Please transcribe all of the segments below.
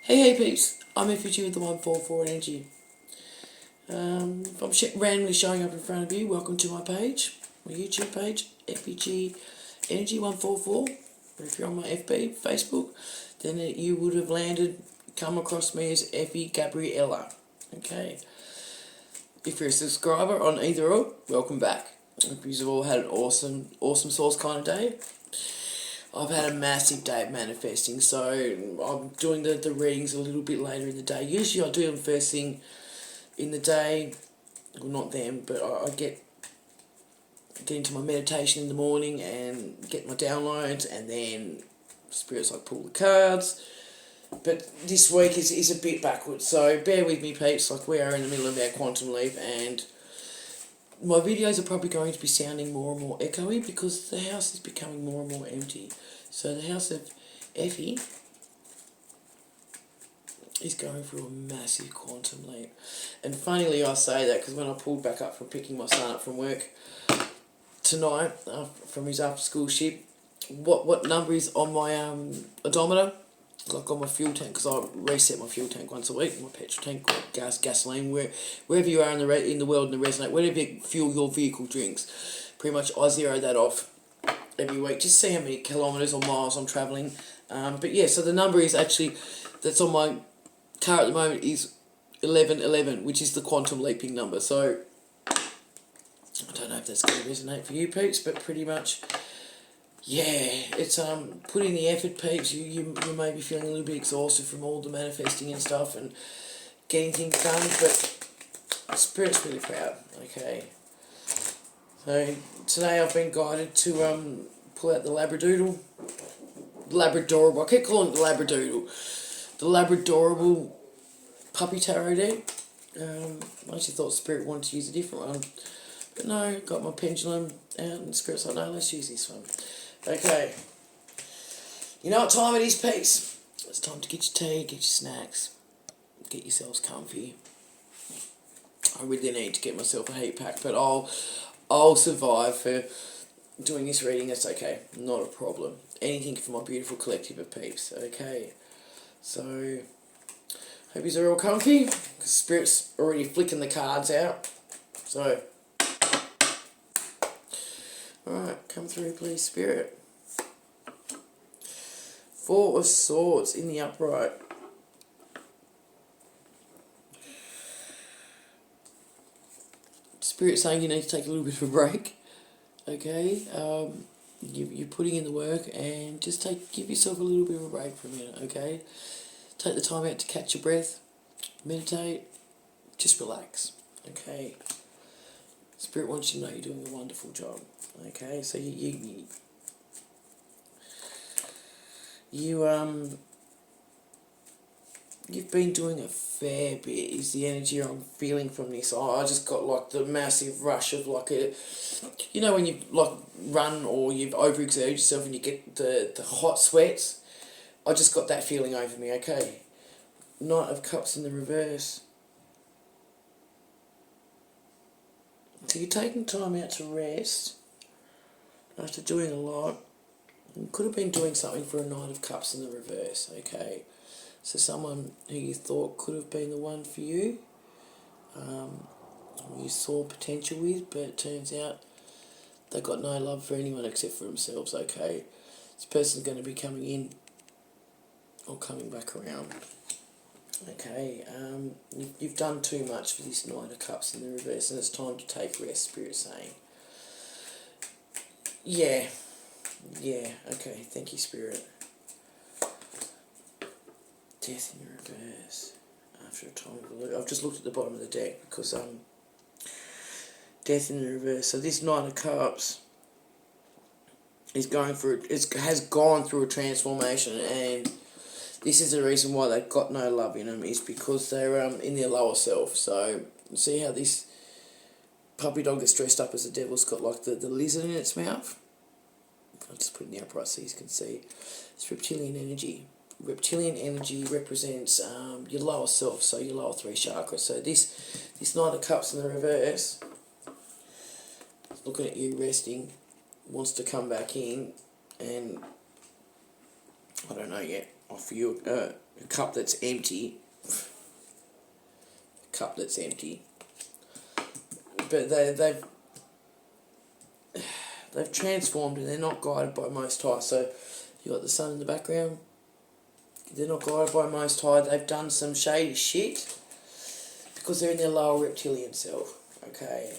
Hey peeps, I'm FUG with the 144 Energy. If I'm randomly showing up in front of you, welcome to my page, my YouTube page, FUG Energy 144. Or if you're on my FB, Facebook, then you would have come across me as Effie Gabriella. Okay. If you're a subscriber on either or, welcome back. Hope you've all had an awesome sauce kind of day. I've had a massive day of manifesting, so I'm doing the readings a little bit later in the day. Usually I do them first thing in the day, well not them, but I get into my meditation in the morning and get my downloads, and then spirits like pull the cards. But this week is a bit backwards, so bear with me peeps, like we are in the middle of our quantum leap, and my videos are probably going to be sounding more and more echoey because the house is becoming more and more empty. So the house of Effie is going through a massive quantum leap. And funnily I say that because when I pulled back up from picking my son up from work tonight, from his after school shift, what number is on my odometer, like on my fuel tank, because I reset my fuel tank once a week, my petrol tank, gasoline, wherever you are in the world in the resonate, whatever fuel your vehicle drinks, pretty much I zero that off every week, just see how many kilometres or miles I'm travelling. But yeah, so the number is actually, that's on my car at the moment, is 1111, which is the quantum leaping number. So I don't know if that's going to resonate for you peeps, but pretty much, yeah, it's put in the effort peeps. You may be feeling a little bit exhausted from all the manifesting and stuff and getting things done, but Spirit's really proud. Okay, so today I've been guided to pull out the Labradorable. I keep calling it the Labradorable puppy tarot deck. I actually thought Spirit wanted to use a different one, but no, got my pendulum out and Spirit's like, no, let's use this one. Okay, you know what time it is peeps? It's time to get your tea, get your snacks, get yourselves comfy. I really need to get myself a heat pack, but I'll survive for doing this reading. That's okay, not a problem. Anything for my beautiful collective of peeps. Okay, so hope you're all comfy, because Spirit's already flicking the cards out. So, alright, come through please, Spirit. Four of Swords in the upright. Spirit saying you need to take a little bit of a break. Okay, you're putting in the work, and just give yourself a little bit of a break for a minute. Okay, take the time out to catch your breath, meditate, just relax. Okay, Spirit wants you to know you're doing a wonderful job. Okay, so you've been doing a fair bit, is the energy I'm feeling from this. I just got like the massive rush of like you know when you like run or you've overexerted yourself and you get the hot sweats? I just got that feeling over me, okay? Knight of Cups in the reverse. So you're taking time out to rest after doing a lot. You could have been doing something for a Knight of Cups in the reverse, okay? So someone who you thought could have been the one for you, you saw potential with, but it turns out they got no love for anyone except for themselves, okay? This person's going to be coming in or coming back around. Okay, you've done too much for this Knight of Cups in the reverse, and it's time to take rest, Spirit's saying. Yeah, okay, thank you, Spirit. Death in the reverse. After a time of look, I've just looked at the bottom of the deck because Death in the reverse. So this Knight of Cups is has gone through a transformation, and this is the reason why they've got no love in them, is because they're in their lower self. So see how this puppy dog is dressed up as a devil? It's got like the lizard in its mouth. I'll just put it in the upright so you can see. It's reptilian energy. Reptilian energy represents your lower self, so your lower three chakras. So this Knight of Cups in the reverse, looking at you resting, wants to come back in and, I don't know yet, offer you a cup that's empty. A cup that's empty. But they've transformed and they're not guided by Most High. So you got the sun in the background. They're not guided by Most High. They've done some shady shit because they're in their lower reptilian self. Okay.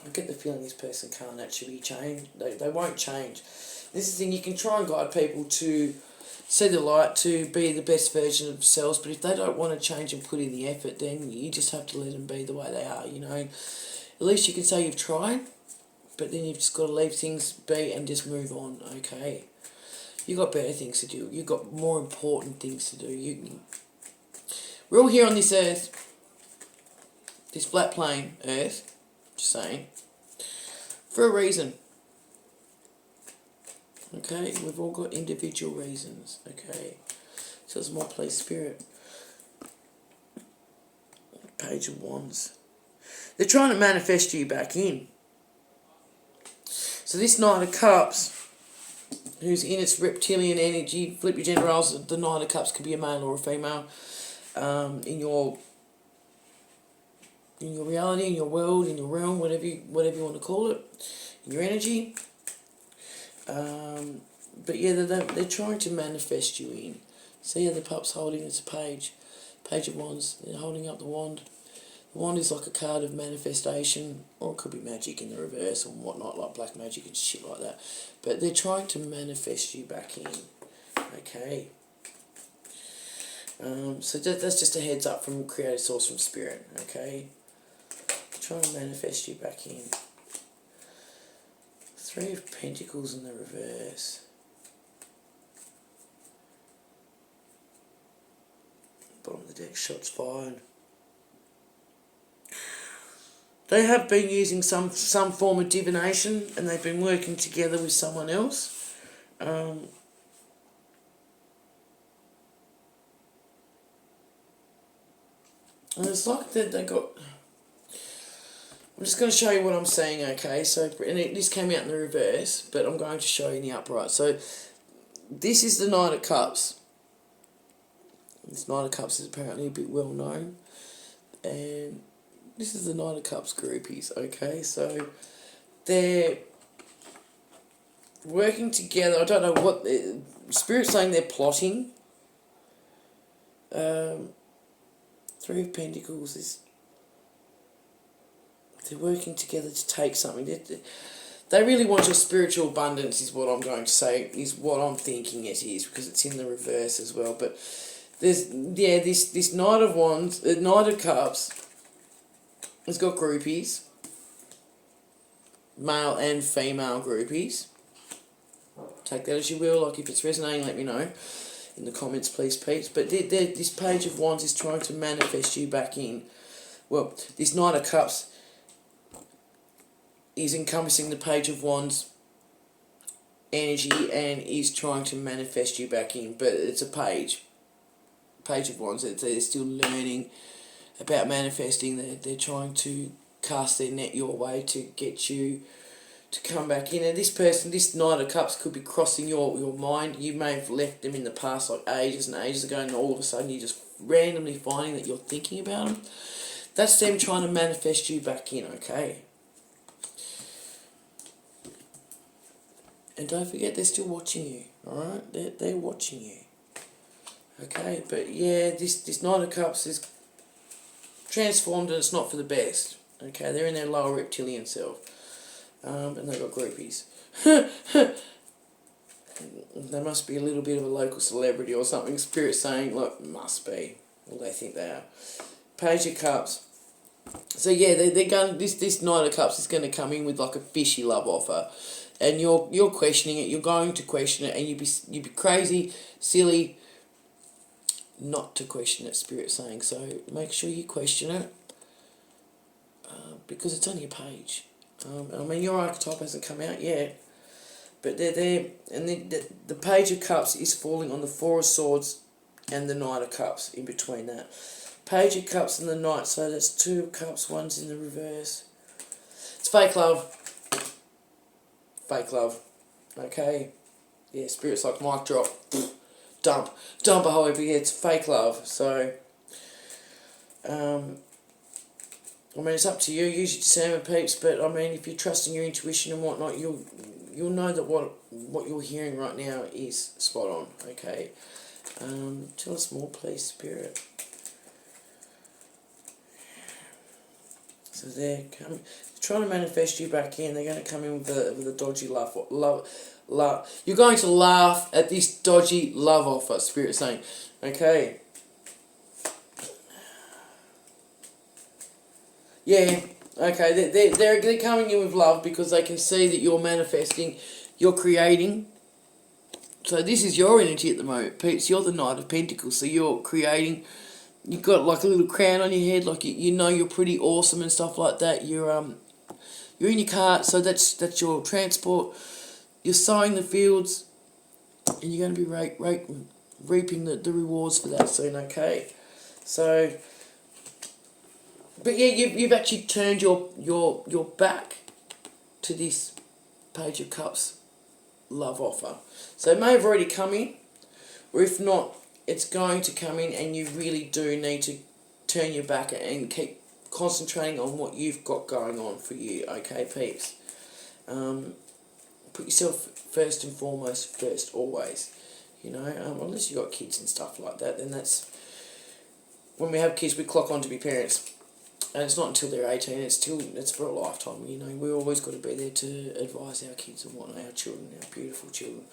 I get the feeling this person can't actually change. They won't change. This is the thing, you can try and guide people to see the light, to be the best version of themselves, but if they don't want to change and put in the effort, then you just have to let them be the way they are, you know. At least you can say you've tried, but then you've just got to leave things be and just move on, okay? You've got better things to do. You've got more important things to do. We're all here on this earth, this flat plane earth, just saying, for a reason. Okay, we've all got individual reasons, okay? So it's more play spirit. Page of Wands. They're trying to manifest you back in. So this Knight of Cups, who's in its reptilian energy, flip your gender roles, the Knight of Cups could be a male or a female, in your reality, in your world, in your realm, whatever you want to call it, in your energy. But yeah, they're trying to manifest you in. See how the pup's holding its page of Wands. They're holding up the wand. The wand is like a card of manifestation, or it could be magic in the reverse or whatnot, like black magic and shit like that. But they're trying to manifest you back in. Okay. So that's just a heads up from Creator Source, from Spirit. Okay. Trying to manifest you back in. Three of Pentacles in the reverse. Bottom of the deck, shots fired. They have been using some form of divination, and they've been working together with someone else. And it's like that they got... I'm just going to show you what I'm saying, okay? So, and this came out in the reverse, but I'm going to show you in the upright. So, this is the Knight of Cups. This Knight of Cups is apparently a bit well known. And this is the Knight of Cups groupies, okay? So, they're working together. I don't know what... Spirit's saying they're plotting. Three of Pentacles is... They're working together to take something. They really want your spiritual abundance, is what I'm going to say, is what I'm thinking it is, because it's in the reverse as well. But there's, yeah, this Knight of Wands, Knight of Cups, has got groupies, male and female groupies. Take that as you will. Like, if it's resonating, let me know in the comments, please, Pete. But this Page of Wands is trying to manifest you back in. Well, this Knight of Cups is encompassing the Page of Wands energy and is trying to manifest you back in. But it's a page of Wands. They're still learning about manifesting. They're trying to cast their net your way to get you to come back in. And this person, this Knight of Cups, could be crossing your mind. You may have left them in the past like ages and ages ago, and all of a sudden you're just randomly finding that you're thinking about them. That's them trying to manifest you back in, okay? And don't forget, they're still watching you, alright? They're watching you. Okay, but yeah, this Knight of Cups is transformed and it's not for the best. Okay, they're in their lower reptilian self. And they've got groupies. They must be a little bit of a local celebrity or something. Spirit saying, look, must be. Well, they think they are. Page of Cups. So yeah, they're going. This Knight of Cups is going to come in with like a fishy love offer. And you're questioning it. You're going to question it, and you'd be crazy, silly, not to question it. Spirit saying, so make sure you question it, because it's on your page. I mean, your archetype hasn't come out yet, but they're there, and the Page of Cups is falling on the Four of Swords and the Knight of Cups in between that. Page of Cups and the Knight, so that's Two of Cups. One's in the reverse. It's fake love. Fake love, okay? Yeah, Spirit's like, mic drop. dump a whole heap. It's fake love. So, I mean, it's up to you. Use your discernment, peeps. But I mean, if you're trusting your intuition and whatnot, you'll know that what you're hearing right now is spot on. Okay. Tell us more, please, Spirit. So they're trying to manifest you back in. They're going to come in with a dodgy love. You're going to laugh at this dodgy love offer, Spirit saying. Okay. Yeah. Okay. They're coming in with love because they can see that you're manifesting, you're creating. So this is your energy at the moment, Peeps. You're the Knight of Pentacles. So you're creating. You've got like a little crown on your head, like you know you're pretty awesome and stuff like that. You're in your car, so that's your transport. You're sowing the fields, and you're going to be reaping the rewards for that soon. Okay, so, but yeah, you've actually turned your back to this Page of Cups love offer. So it may have already come in, or if not, it's going to come in, and you really do need to turn your back and keep concentrating on what you've got going on for you, okay, peeps? Put yourself first and foremost, first, always. You know, unless you've got kids and stuff like that, then that's... When we have kids, we clock on to be parents. And it's not until they're 18, it's for a lifetime, you know. We've always got to be there to advise our kids and whatnot, our children, our beautiful children.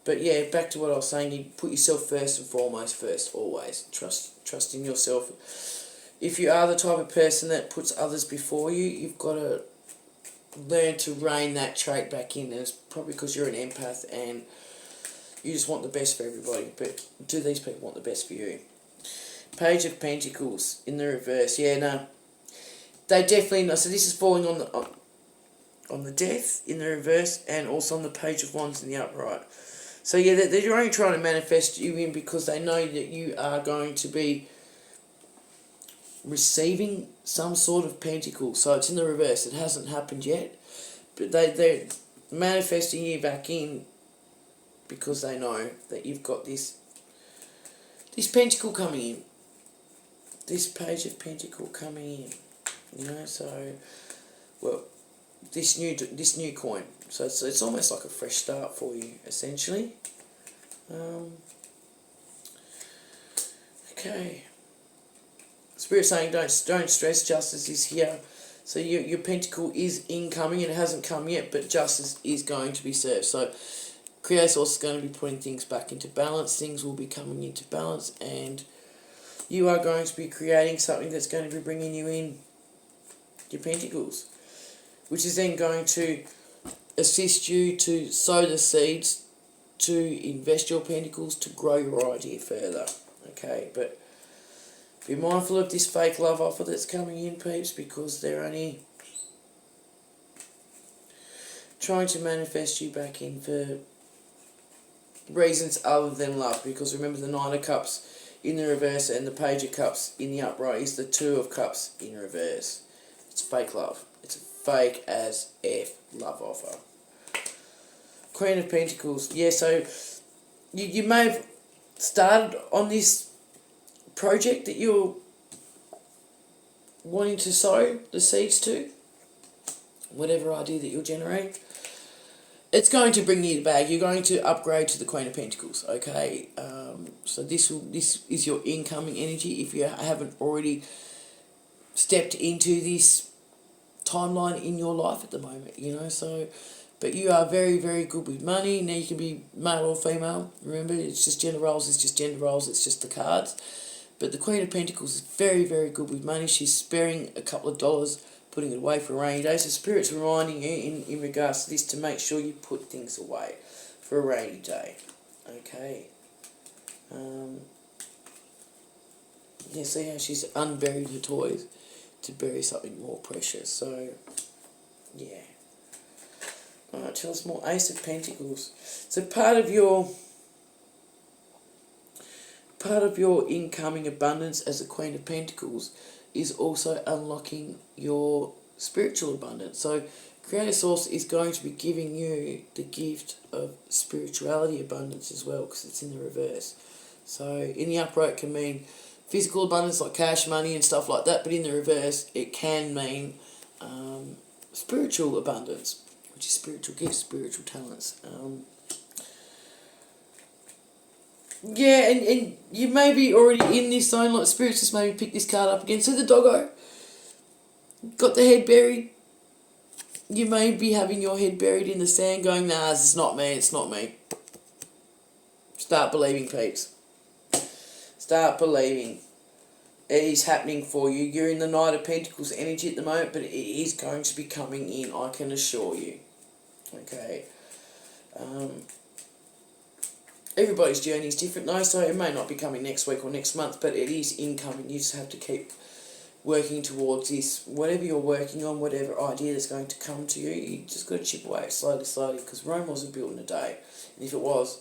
But yeah, back to what I was saying, you put yourself first and foremost first, always. Trust in yourself. If you are the type of person that puts others before you, you've got to learn to rein that trait back in. And it's probably because you're an empath and you just want the best for everybody. But do these people want the best for you? Page of Pentacles in the reverse. Yeah, no. They definitely know. So this is falling on the Death in the reverse and also on the Page of Wands in the upright. So yeah, they're only trying to manifest you in because they know that you are going to be receiving some sort of pentacle. So it's in the reverse. It hasn't happened yet. But they're manifesting you back in because they know that you've got this pentacle coming in. This Page of Pentacle coming in. You know, so, well, this new coin. So it's almost like a fresh start for you, essentially. Okay. Spirit saying don't stress, justice is here. So your pentacle is incoming, and it hasn't come yet, but justice is going to be served. So Creator is going to be putting things back into balance. Things will be coming into balance, and you are going to be creating something that's going to be bringing you in your pentacles, which is then going to assist you to sow the seeds, to invest your pentacles, to grow your idea further. Okay, but be mindful of this fake love offer that's coming in, peeps, because they're only trying to manifest you back in for reasons other than love. Because remember, the Nine of Cups in the reverse and the Page of Cups in the upright is the Two of Cups in reverse. It's fake love. It's a fake as F love offer. Queen of Pentacles. Yeah, so you may have started on this project that you're wanting to sow the seeds to, whatever idea that you're generating. It's going to bring you the bag. You're going to upgrade to the Queen of Pentacles, okay? So this is your incoming energy if you haven't already stepped into this timeline in your life at the moment, you know, so... But you are very, very good with money. Now you can be male or female. Remember, it's just gender roles. It's just gender roles. It's just the cards. But the Queen of Pentacles is very, very good with money. She's sparing a couple of dollars, putting it away for a rainy day. So Spirit's reminding you in regards to this to make sure you put things away for a rainy day. Okay. Yeah, see how she's unburied her toys to bury something more precious. So, yeah. Alright, tell us more. Ace of Pentacles. So part of your incoming abundance as a Queen of Pentacles is also unlocking your spiritual abundance. So Creator Source is going to be giving you the gift of spirituality abundance as well, because it's in the reverse. So in the upright it can mean physical abundance like cash, money and stuff like that, but in the reverse it can mean spiritual abundance, which is spiritual gifts, spiritual talents. Yeah, and you may be already in this zone, like spirits just maybe pick this card up again. So the doggo got the head buried. You may be having your head buried in the sand going, nah, it's not me, it's not me. Start believing, peeps. Start believing. It is happening for you. You're in the Knight of Pentacles energy at the moment, but it is going to be coming in, I can assure you. Okay. Everybody's journey is different though, so it may not be coming next week or next month, but it is incoming. You just have to keep working towards this. Whatever you're working on, whatever idea that's going to come to you, you just got to chip away at slowly, because Rome wasn't built in a day. And if it was,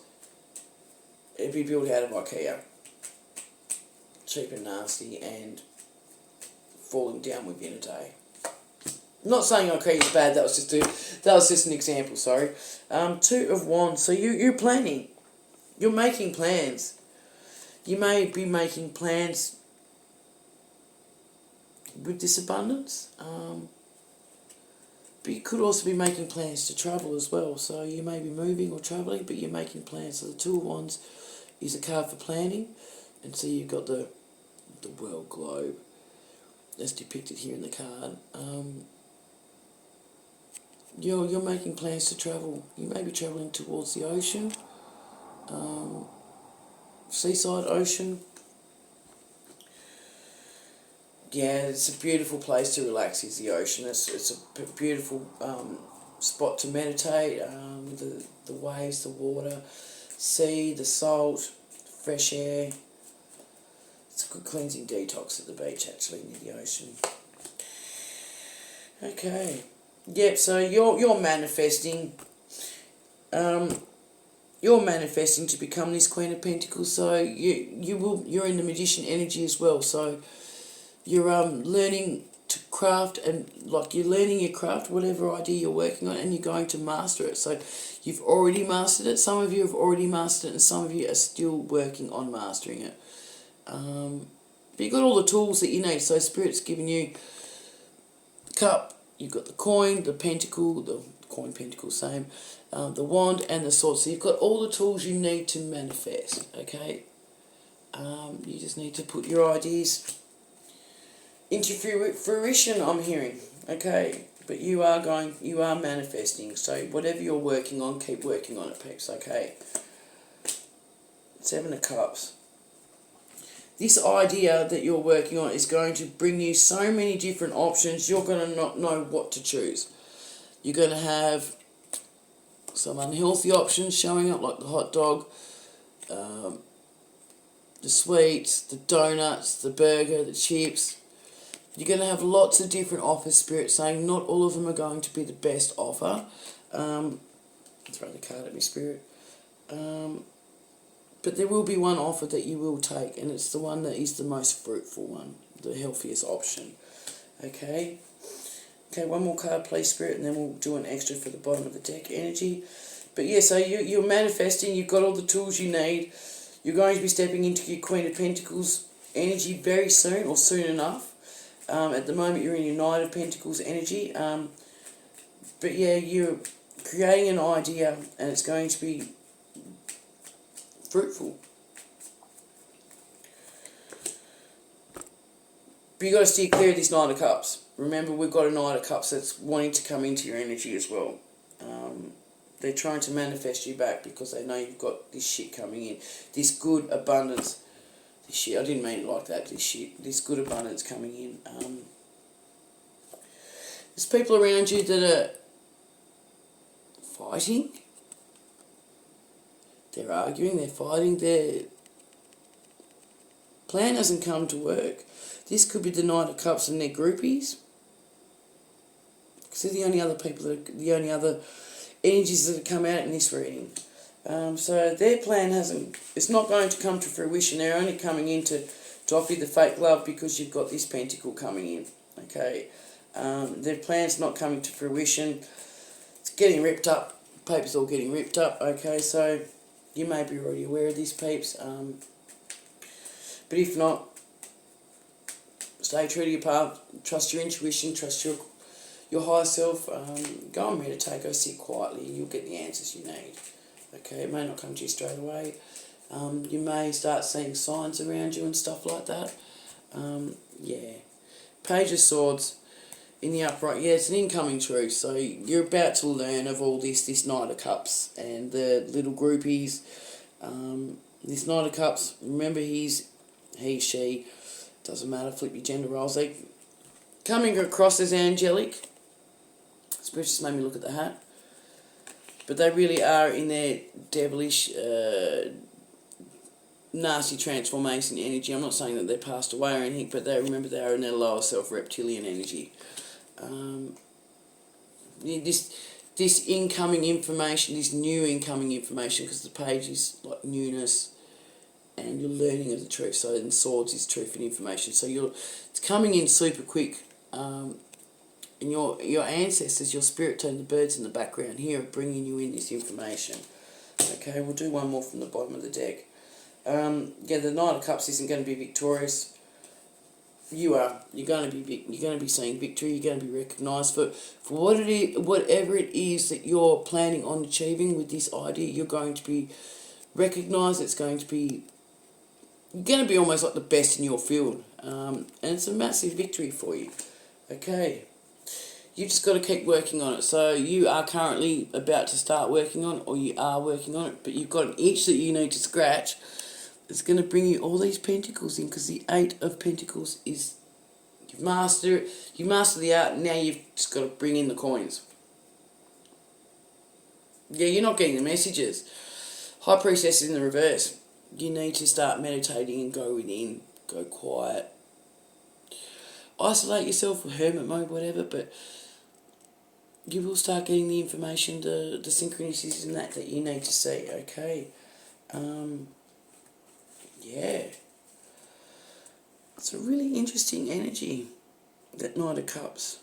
it'd be built out of IKEA. Cheap and nasty and falling down within a day. I'm not saying IKEA is bad, that was just an example, sorry. Two of Wands, so you're planning. You're making plans. You may be making plans with this abundance, but you could also be making plans to travel as well. So you may be moving or travelling, but you're making plans. So the Two of Wands is a card for planning, and so you've got the world globe as depicted here in the card. You're making plans to travel. You may be travelling towards the ocean, seaside, ocean. Yeah, it's a beautiful place to relax, is the ocean. It's a beautiful spot to meditate, the waves, the water, sea, the salt, fresh air. It's a good cleansing detox at the beach, actually, near the ocean. Okay. Yep, so you're manifesting. You're manifesting to become this Queen of Pentacles, so you're in the Magician energy as well, so you're learning to craft, and like you're learning your craft, whatever idea you're working on, and you're going to master it. So you've already mastered it, some of you have already mastered it, and some of you are still working on mastering it. But you've got all the tools that you need, so Spirit's giving you the cup, you've got the coin, the pentacle, the coin, pentacle, same, the wand and the sword. So you've got all the tools you need to manifest, okay? You just need to put your ideas into fruition, I'm hearing, okay? But you are manifesting, so whatever you're working on, keep working on it, peeps, okay? Seven of Cups. This idea that you're working on is going to bring you so many different options, you're going to not know what to choose. You're going to have some unhealthy options showing up, like the hot dog, the sweets, the donuts, the burger, the chips. You're going to have lots of different offers, Spirit saying not all of them are going to be the best offer. Throw the card at me, Spirit. But there will be one offer that you will take, and it's the one that is the most fruitful one, the healthiest option. Okay? Okay, one more card, please, Spirit, and then we'll do an extra for the bottom of the deck energy. But yeah, so you're manifesting, you've got all the tools you need. You're going to be stepping into your Queen of Pentacles energy very soon, or soon enough. At the moment, you're in your Knight of Pentacles energy. But yeah, you're creating an idea, and it's going to be fruitful. But you've got to steer clear of this Nine of Cups. Remember, we've got a Nine of Cups that's wanting to come into your energy as well. They're trying to manifest you back because they know you've got this shit coming in. This good abundance. This shit, I didn't mean it like that. This shit. This good abundance coming in. There's people around you that are fighting. They're arguing, they're fighting, their plan hasn't come to work. This could be the Knight of Cups and their groupies. Because they're the only other people, the only other energies that have come out in this reading. So their plan it's not going to come to fruition. They're only coming in to offer you the fake love because you've got this pentacle coming in. Okay. Their plan's not coming to fruition. It's getting ripped up. Paper's all getting ripped up. Okay, so you may be already aware of this, peeps. But if not, stay true to your path. Trust your intuition. Trust your higher self. Go and meditate. Go sit quietly, and you'll get the answers you need. Okay, it may not come to you straight away. You may start seeing signs around you and stuff like that. Yeah. Page of Swords in the upright. Yeah, it's an incoming truth. So you're about to learn of all this Knight of Cups and the little groupies. This Knight of Cups, remember he, she, doesn't matter, flip your gender roles. They coming across as angelic. Spirit just made me look at the hat. But they really are in their devilish, nasty transformation energy. I'm not saying that they're passed away or anything, but they are in their lower self reptilian energy. This incoming information, this new incoming information, because the page is like newness, and you're learning of the truth. So in Swords is truth and information. So it's coming in super quick. And your ancestors, your spirit team, the birds in the background here are bringing you in this information. Okay, we'll do one more from the bottom of the deck. Yeah, the Knight of Cups isn't going to be victorious. You are. You're going to be seeing victory. You're going to be recognised for whatever it is that you're planning on achieving with this idea. You're going to be recognised. You're going to be almost like the best in your field, and it's a massive victory for you. Okay. You just got to keep working on it. So you are currently about to start working on it, or you are working on it, but you've got an itch that you need to scratch. It's going to bring you all these pentacles in, because the 8 of Pentacles is, you master the art, now you've just got to bring in the coins. Yeah, you're not getting the messages. High Priestess is in the reverse. You need to start meditating and go within, go quiet. Isolate yourself with hermit mode, whatever, but you will start getting the information, the synchronicities and that you need to see, okay? Yeah. It's a really interesting energy, that Knight of Cups.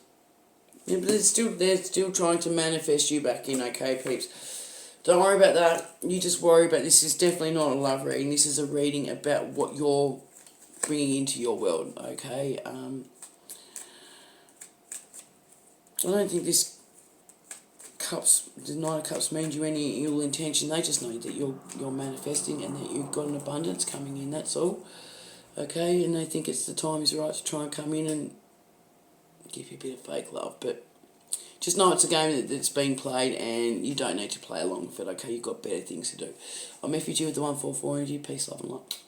Yeah, but they're still trying to manifest you back in, okay, peeps? Don't worry about that. You just worry about, this is definitely not a love reading. This is a reading about what you're bringing into your world, okay? I don't think the Knight of Cups means you any ill intention. They just know that you're manifesting and that you've got an abundance coming in, that's all. Okay, and they think it's the time is right to try and come in and give you a bit of fake love, but just know it's a game that's being played and you don't need to play along with it, okay? You've got better things to do. I'm FG with the 144 energy. Peace, love and light.